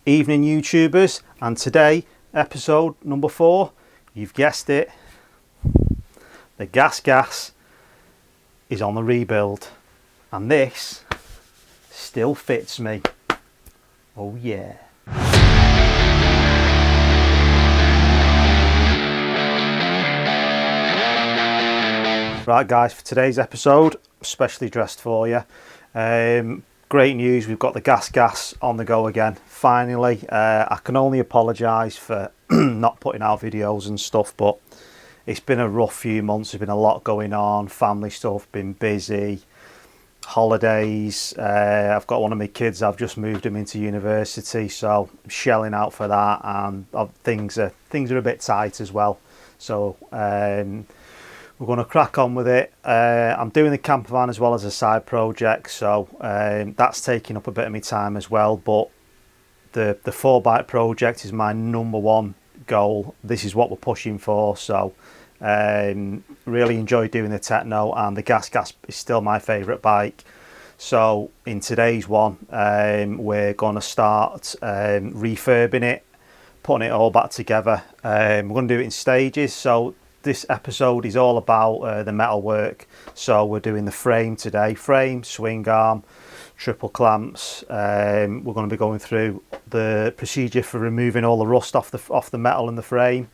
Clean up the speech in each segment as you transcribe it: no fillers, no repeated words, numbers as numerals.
Evening YouTubers, and today, episode number 4, you've guessed it, the GAS is on the rebuild, and this still fits me. Oh yeah. Right guys, for today's episode, specially dressed for you. Great news, we've got the GAS on the go again, finally. I can only apologise for not putting out videos and stuff, but it's been a rough few months. There's been a lot going on, family stuff, been busy, holidays. I've got one of my kids, I've just moved him into university, so I'm shelling out for that, and things are a bit tight as well. So we're going to crack on with it. I'm doing the camper van as well as a side project, so that's taking up a bit of my time as well. But the 4-bike project is my number one goal. This is what we're pushing for. So really enjoy doing the techno, and the GAS is still my favourite bike. So in today's one, we're going to start refurbing it, putting it all back together. We're going to do it in stages. So this episode is all about the metal work. So we're doing the frame today, frame, swing arm, triple clamps. We're going to be going through the procedure for removing all the rust off the metal in the frame,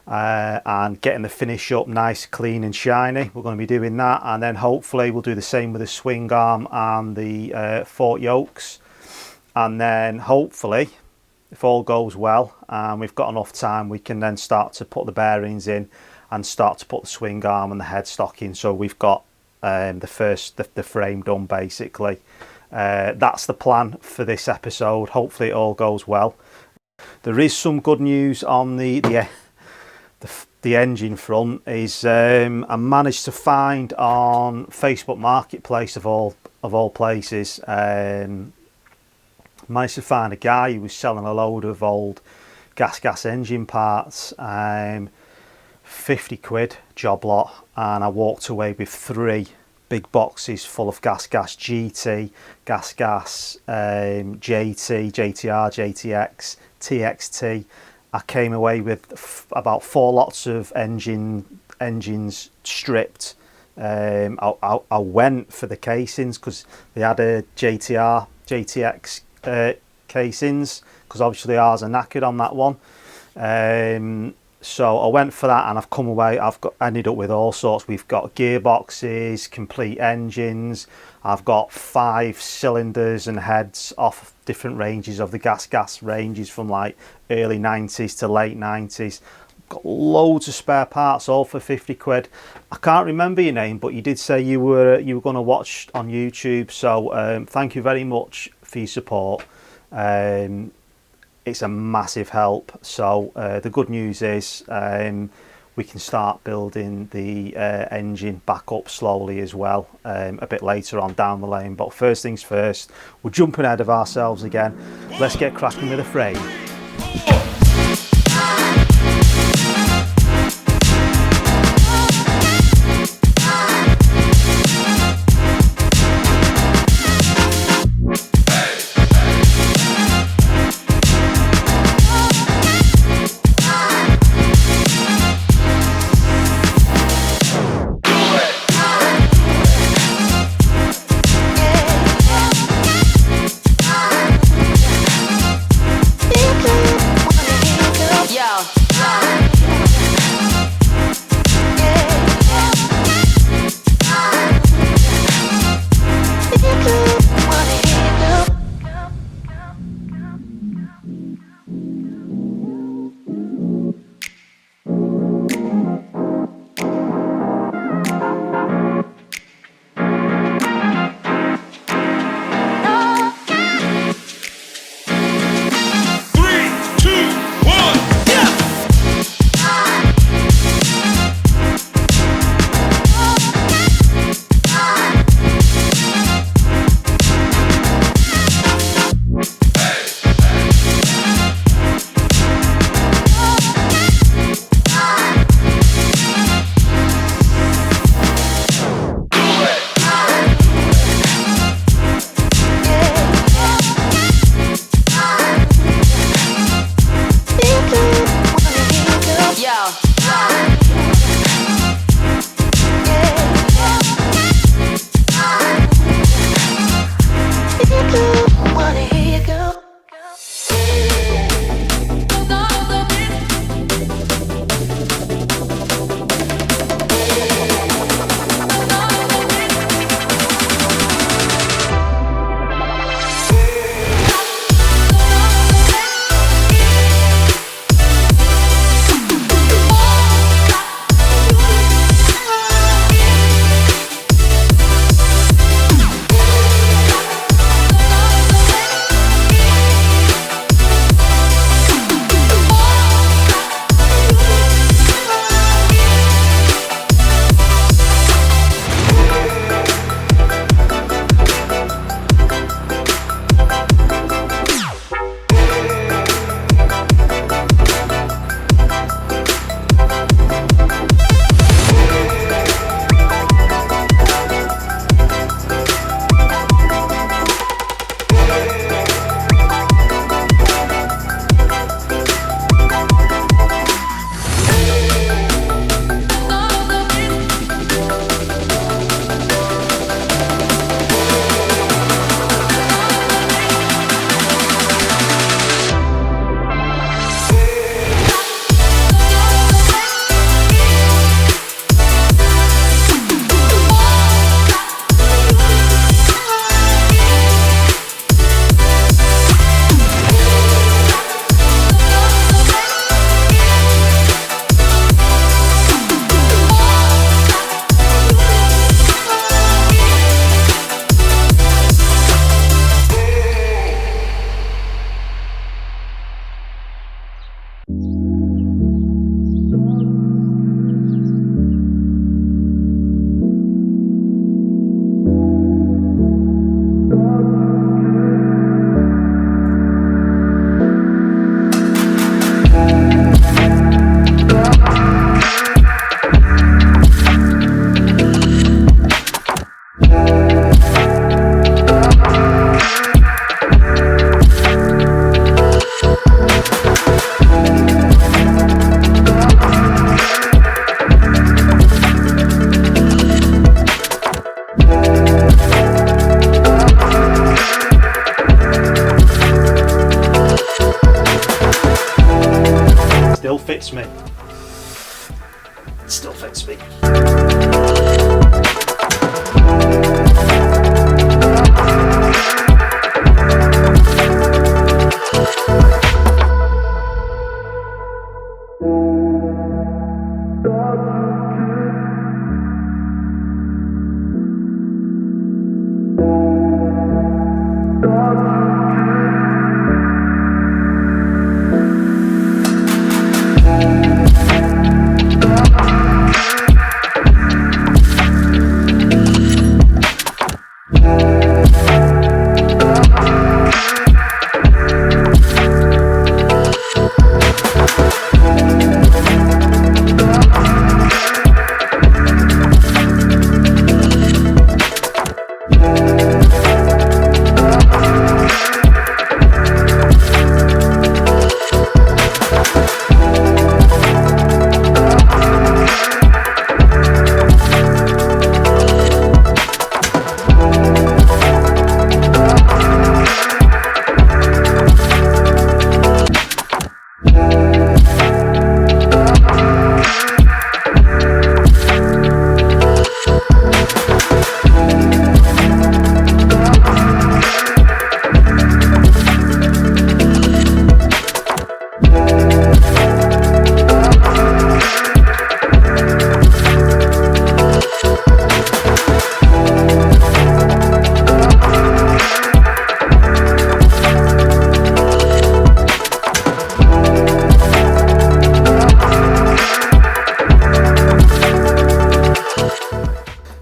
and getting the finish up nice, clean and shiny. We're going to be doing that, and then hopefully we'll do the same with the swing arm and the fork yokes. And then hopefully, if all goes well and we've got enough time, we can then start to put the bearings in and start to put the swing arm and the headstock in. So we've got the frame done basically. That's the plan for this episode. Hopefully it all goes well. There is some good news on the engine front. Is I managed to find on Facebook Marketplace of all places. Managed to find a guy who was selling a load of old GAS engine parts. 50 quid job lot, and I walked away with 3 big boxes full of GAS GT, GAS JT, JTR, JTX, TXT. I came away with about 4 lots of engines stripped. I went for the casings because they had a JTR, JTX casings, because obviously ours are knackered on that one. So I went for that, and I've come away. Ended up with all sorts. We've got gearboxes, complete engines. I've got 5 cylinders and heads off different ranges of the GAS ranges from like early 90s to late 90s. Got loads of spare parts, all for 50 quid. I can't remember your name, but you did say you were going to watch on YouTube. So thank you very much for your support. It's a massive help. So the good news is we can start building the engine back up slowly as well a bit later on down the lane. But first things first, we're jumping ahead of ourselves again. Let's get cracking with the frame. fits me. It still fits me.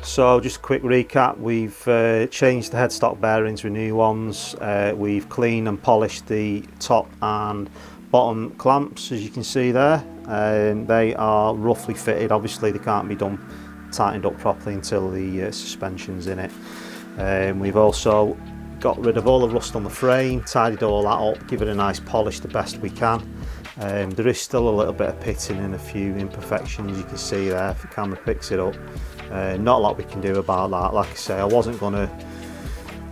So just a quick recap, we've changed the headstock bearings with new ones, we've cleaned and polished the top and bottom clamps, as you can see there. They are roughly fitted, obviously they can't be tightened up properly until the suspension's in it. We've also got rid of all the rust on the frame, tidied all that up, give it a nice polish the best we can. There is still a little bit of pitting and a few imperfections you can see there if the camera picks it up. Not a lot we can do about that. Like I say, I wasn't going to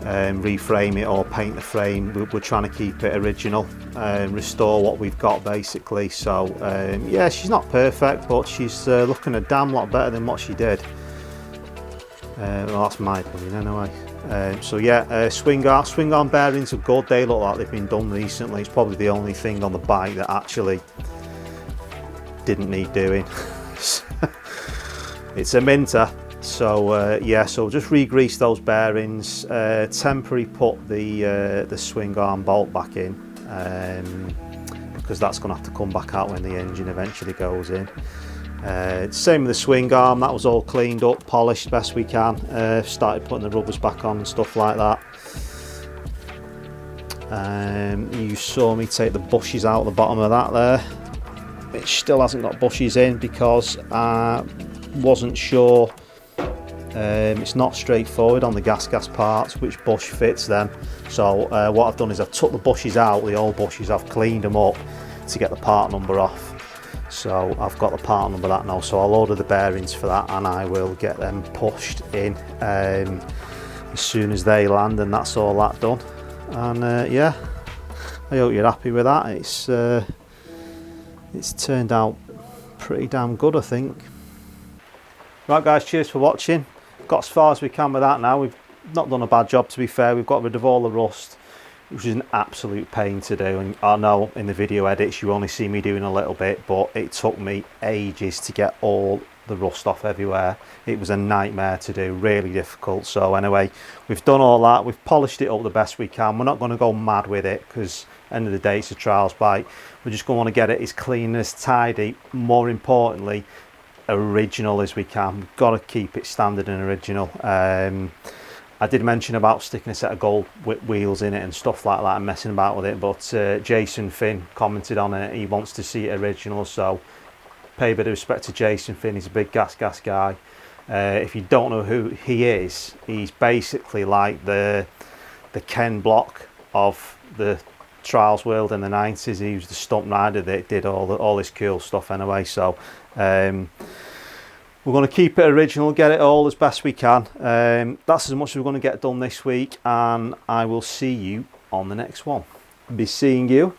reframe it or paint the frame. We're trying to keep it original and restore what we've got basically. So yeah, she's not perfect, but she's looking a damn lot better than what she did. Well, that's my opinion anyway. So yeah, swing arm bearings are good. They look like they've been done recently. It's probably the only thing on the bike that actually didn't need doing. It's a minter. So yeah, so just re-grease those bearings, temporarily put the swing arm bolt back in, because that's going to have to come back out when the engine eventually goes in. Same with the swing arm, that was all cleaned up, polished best we can, started putting the rubbers back on and stuff like that. You saw me take the bushes out the bottom of that there. It still hasn't got bushes in because I wasn't sure. It's not straightforward on the gas parts which bush fits them. So what I've done is I've took the bushes out, the old bushes, I've cleaned them up to get the part number off. So I've got the part number that now, so I'll order the bearings for that and I will get them pushed in as soon as they land, and that's all that done. And yeah, I hope you're happy with that. It's turned out pretty damn good, I think. Right guys, cheers for watching. Got as far as we can with that now. We've not done a bad job, to be fair. We've got rid of all the rust, which is an absolute pain to do. And I know in the video edits you only see me doing a little bit, but it took me ages to get all the rust off everywhere. It was a nightmare to do, really difficult. So anyway, we've done all that. We've polished it up the best we can. We're not going to go mad with it because end of the day it's a trials bike. We're just going to want to get it as clean, as tidy, more importantly original as we can. We've got to keep it standard and original. I did mention about sticking a set of gold wheels in it and stuff like that and messing about with it, but Jason Finn commented on it. He wants to see it original, so pay a bit of respect to Jason Finn. He's a big gas guy. If you don't know who he is, he's basically like the Ken Block of the trials world in the 90s. He was the stunt rider that did all this cool stuff anyway. So we're going to keep it original, get it all as best we can. That's as much as we're going to get done this week, and I will see you on the next one. Be seeing you